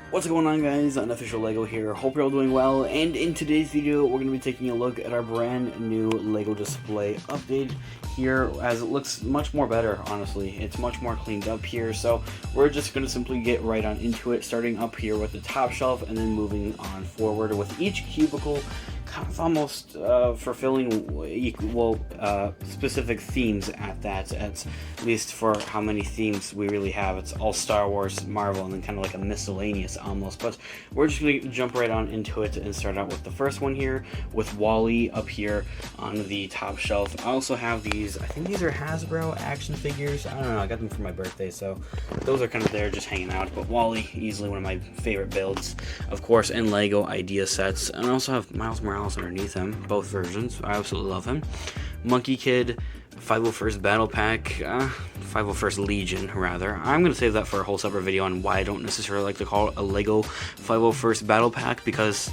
What's going on, guys? Unofficial Lego here. Hope you're all doing well, and in today's video we're going to be taking a look at our brand new Lego display update here, as it looks much more better. Honestly, it's much more cleaned up here, so we're just going to simply get right on into it, starting up here with the top shelf and then moving on forward with each cubicle kind of almost fulfilling equal specific themes at least for how many themes we really have. It's all Star Wars, Marvel, and then kind of like a miscellaneous almost, but we're just going to jump right on into it and start out with the first one here with Wally up here on the top shelf. I also have these, I think these are Hasbro action figures. I don't know, I got them for my birthday, so those are kind of there just hanging out. But Wally, easily one of my favorite builds, of course, and Lego idea sets. And I also have Miles Morales underneath him, both versions. I absolutely love him. Monkey Kid, 501st Battle Pack, 501st Legion rather. I'm going to save that for a whole separate video on why I don't necessarily like to call it a Lego 501st Battle Pack, because,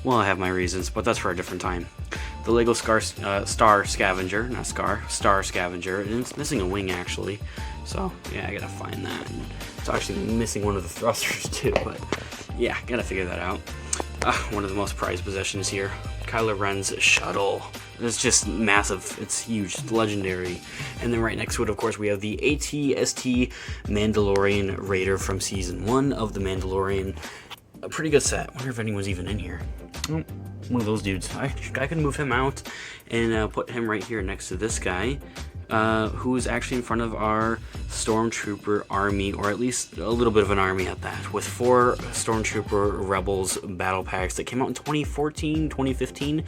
well, I have my reasons, but that's for a different time. The Lego Star Scavenger, not Star Scavenger, and it's missing a wing actually, so yeah, I gotta find that. And it's actually missing one of the thrusters too, but yeah, gotta figure that out. One of the most prized possessions here, Kylo Ren's shuttle. It's just massive, it's huge, it's legendary. And then right next to it, of course, we have the AT-ST Mandalorian Raider from Season 1 of The Mandalorian. A pretty good set. I wonder if anyone's even in here. Oh, one of those dudes. I could move him out and put him right here next to this guy, who is actually in front of our Stormtrooper army, or at least a little bit of an army at that, with 4 Stormtrooper Rebels battle packs that came out in 2014, 2015.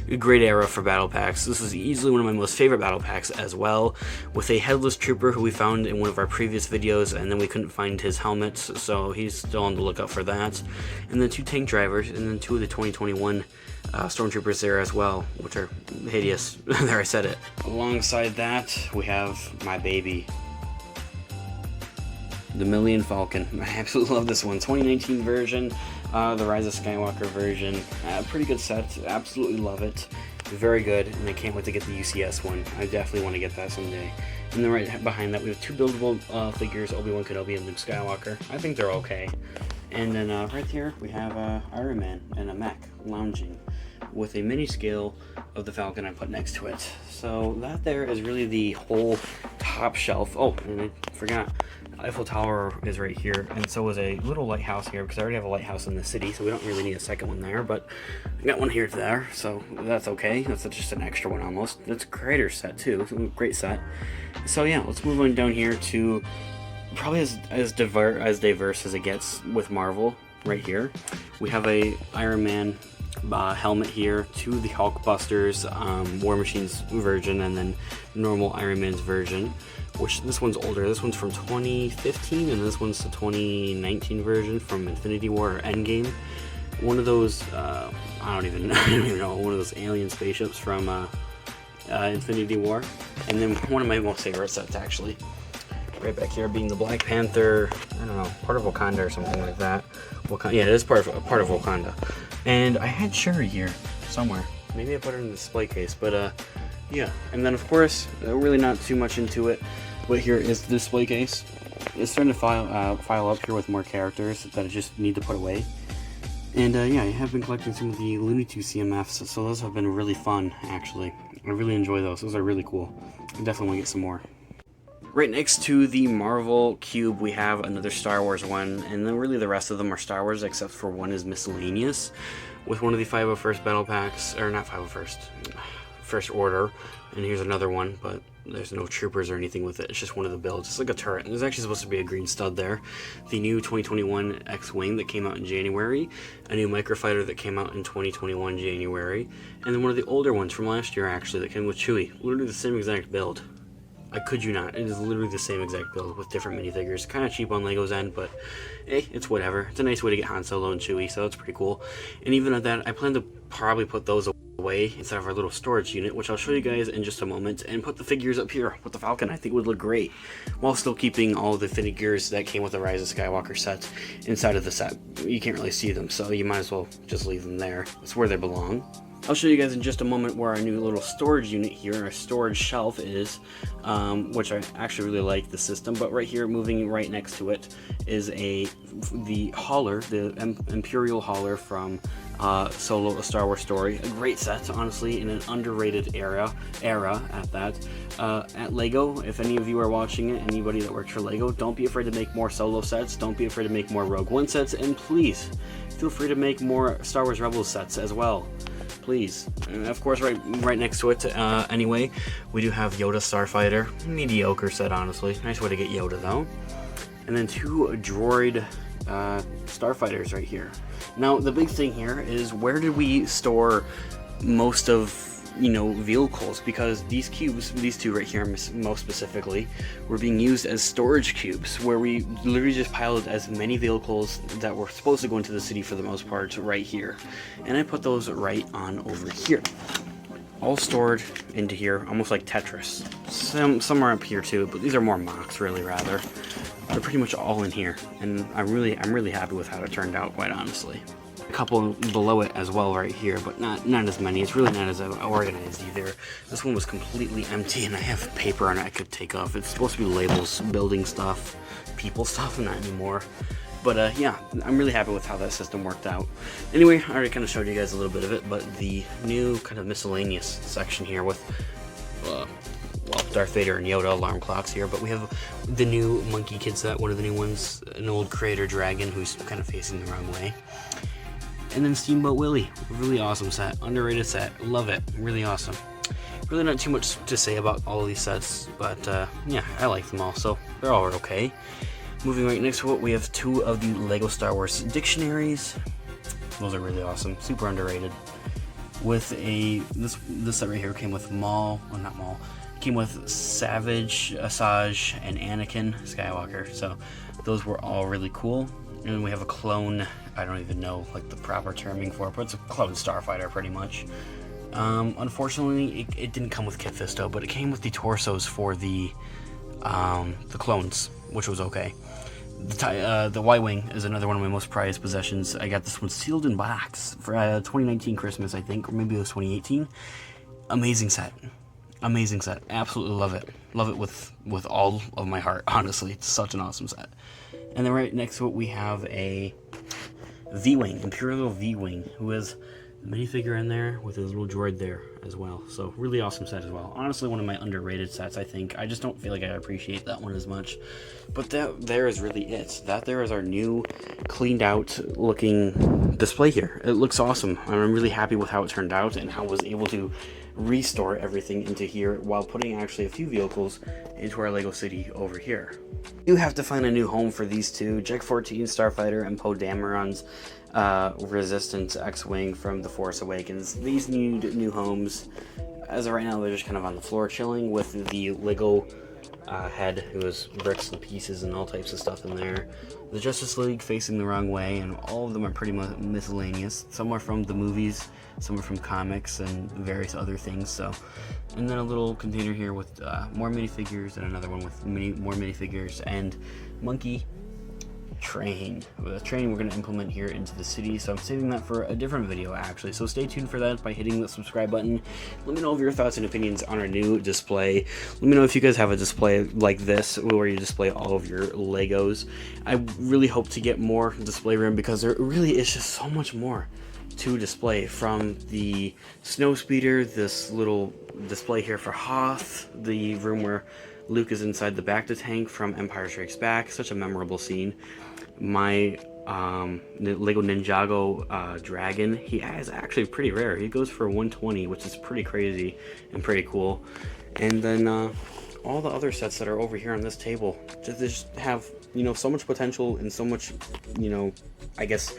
A great era for battle packs. This is easily one of my most favorite battle packs as well, with a headless trooper who we found in one of our previous videos, and then we couldn't find his helmet, so he's still on the lookout for that. And then 2 tank drivers, and then 2 of the 2021 Stormtroopers there as well, which are hideous. There, I said it. Alongside that, we have my baby, the Millennium Falcon. I absolutely love this one. 2019 version, the Rise of Skywalker version. Pretty good set. Absolutely love it. Very good, and I can't wait to get the UCS one. I definitely want to get that someday. And then right behind that, we have 2 buildable figures, Obi-Wan Kenobi and Luke Skywalker. I think they're okay. And then right here, we have Iron Man and a mech lounging with a mini scale of the Falcon I put next to it. So that there is really the whole top shelf. Oh, and I forgot, Eiffel Tower is right here, and so is a little lighthouse here, because I already have a lighthouse in the city, so we don't really need a second one there, but I got one here there, so that's okay. That's just an extra one almost. It's a creator set too, it's a great set. So yeah, let's move on down here to probably as diverse as it gets with Marvel. Right here, we have a Iron Man helmet here, 2 of the Hulkbusters, War Machine's version, and then normal Iron Man's version, which this one's older. This one's from 2015, and this one's the 2019 version from Infinity War or Endgame. One of those, I don't even know, one of those alien spaceships from Infinity War. And then one of my most favorite sets, actually, right back here, being the Black Panther, I don't know, part of Wakanda or something like that. Yeah, it is part of Wakanda. And I had Shuri here somewhere. Maybe I put her in the display case, but yeah. And then of course, really not too much into it, but here is the display case. It's starting to file up here with more characters that I just need to put away. And yeah, I have been collecting some of the Looney Tunes CMFs, so those have been really fun, actually. I really enjoy those. Those are really cool. I definitely want to get some more. Right next to the Marvel Cube, we have another Star Wars one, and then really the rest of them are Star Wars, except for one is Miscellaneous, with one of the 501st Battle Packs, or not 501st, First Order, and here's another one, but there's no troopers or anything with it. It's just one of the builds. It's like a turret. There's actually supposed to be a green stud there. The new 2021 X-Wing that came out in January, a new Microfighter that came out in 2021 January, and then one of the older ones from last year, actually, that came with Chewie. Literally the same exact build. I kid you not, it is literally the same exact build with different minifigures. Kind of cheap on Lego's end, but hey, it's whatever. It's a nice way to get Han Solo and Chewie, so it's pretty cool. And even at that, I plan to probably put those away inside of our little storage unit, which I'll show you guys in just a moment, and put the figures up here with the Falcon. I think would look great, while still keeping all of the figures that came with the Rise of Skywalker set inside of the set. You can't really see them, so you might as well just leave them there. It's where they belong. I'll show you guys in just a moment where our new little storage unit here, our storage shelf is, which I actually really like the system. But right here, moving right next to it, is the hauler, the Imperial hauler from Solo: A Star Wars Story. A great set, honestly, in an underrated era at that. At LEGO, if any of you are watching it, anybody that works for LEGO, don't be afraid to make more Solo sets. Don't be afraid to make more Rogue One sets, and please feel free to make more Star Wars Rebels sets as well. Please. And of course, right next to it, anyway, we do have Yoda Starfighter. Mediocre set, honestly. Nice way to get Yoda, though. And then 2 droid Starfighters right here. Now, the big thing here is, where did we store most of, vehicles? Because these cubes, these 2 right here most specifically, were being used as storage cubes, where we literally just piled as many vehicles that were supposed to go into the city for the most part right here. And I put those right on over here. All stored into here, almost like Tetris. Some are up here too, but these are more mocks, really, rather. They're pretty much all in here, and I'm really happy with how it turned out, quite honestly. A couple below it as well right here, but not as many. It's really not as organized either. This one was completely empty, and I have paper on it I could take off. It's supposed to be labels, building stuff, people stuff, not anymore. But yeah, I'm really happy with how that system worked out. Anyway, I already kind of showed you guys a little bit of it, but the new kind of miscellaneous section here with, well, Darth Vader and Yoda alarm clocks here, but we have the new Monkey Kid set, one of the new ones, an old Creator Dragon who's kind of facing the wrong way. And then Steamboat Willie, really awesome set, underrated set, love it, really awesome. Really not too much to say about all of these sets, but yeah, I like them all, so they're all okay. Moving right next to it, we have 2 of the LEGO Star Wars dictionaries. Those are really awesome, super underrated. With this set right here came with came with Savage, Asajj, and Anakin Skywalker, so those were all really cool. And then we have a clone, I don't even know like the proper terming for it, but it's a clone Starfighter pretty much. Unfortunately, it didn't come with Kit Fisto, but it came with the torsos for the clones, which was okay. The Y-Wing is another one of my most prized possessions. I got this one sealed in box for 2019 Christmas, I think, or maybe it was 2018. Amazing set. Amazing set. Absolutely love it. Love it with all of my heart, honestly. It's such an awesome set. And then right next to it, we have a V-Wing, Imperial V-Wing, who has the minifigure in there with his little droid there as well. So really awesome set as well. Honestly, one of my underrated sets, I think. I just don't feel like I appreciate that one as much. But that there is really it. That there is our new cleaned out looking display here. It looks awesome. I'm really happy with how it turned out and how I was able to restore everything into here while putting actually a few vehicles into our LEGO city over here. You have to find a new home for these 2, Jag 14 Starfighter and Poe Dameron's Resistance X-Wing from The Force Awakens. These need new homes. As of right now, they're just kind of on the floor chilling with the LEGO head, who was bricks and pieces and all types of stuff in there. The Justice League facing the wrong way, and all of them are pretty miscellaneous. Some are from the movies, some are from comics and various other things. So, and then a little container here with more minifigures, and another one with more minifigures and monkey train. The train we're going to implement here into the city, so I'm saving that for a different video actually, so stay tuned for that by hitting the subscribe button. Let me know of your thoughts and opinions on our new display. Let me know if you guys have a display like this where you display all of your Legos. I really hope to get more display room because there really is just so much more to display, from the snowspeeder, this little display here for Hoth, the room where Luke is inside the Bacta tank from Empire Strikes Back, such a memorable scene. My Lego Ninjago dragon, he is actually pretty rare. He goes for 120, which is pretty crazy and pretty cool. And then all the other sets that are over here on this table just have, so much potential and so much, I guess,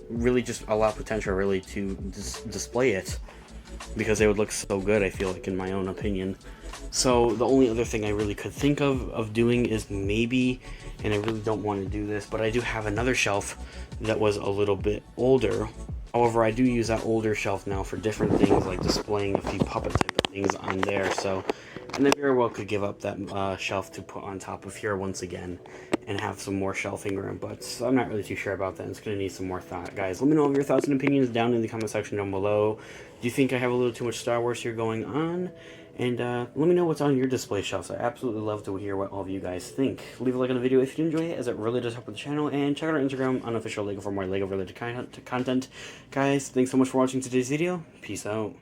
really just a lot of potential really to display it, because they would look so good, I feel like, in my own opinion. So the only other thing I really could think of doing is maybe, and I really don't want to do this, but I do have another shelf that was a little bit older. However, I do use that older shelf now for different things, like displaying a few puppet type of things on there. So and they very well could give up that shelf to put on top of here once again and have some more shelving room, but I'm not really too sure about that. It's going to need some more thought. Guys, let me know your thoughts and opinions down in the comment section down below. Do you think I have a little too much Star Wars here going on? And let me know what's on your display shelves. I absolutely love to hear what all of you guys think. Leave a like on the video if you enjoy it, as it really does help with the channel. And check out our Instagram, unofficial LEGO, for more LEGO related content. Guys, thanks so much for watching today's video. Peace out.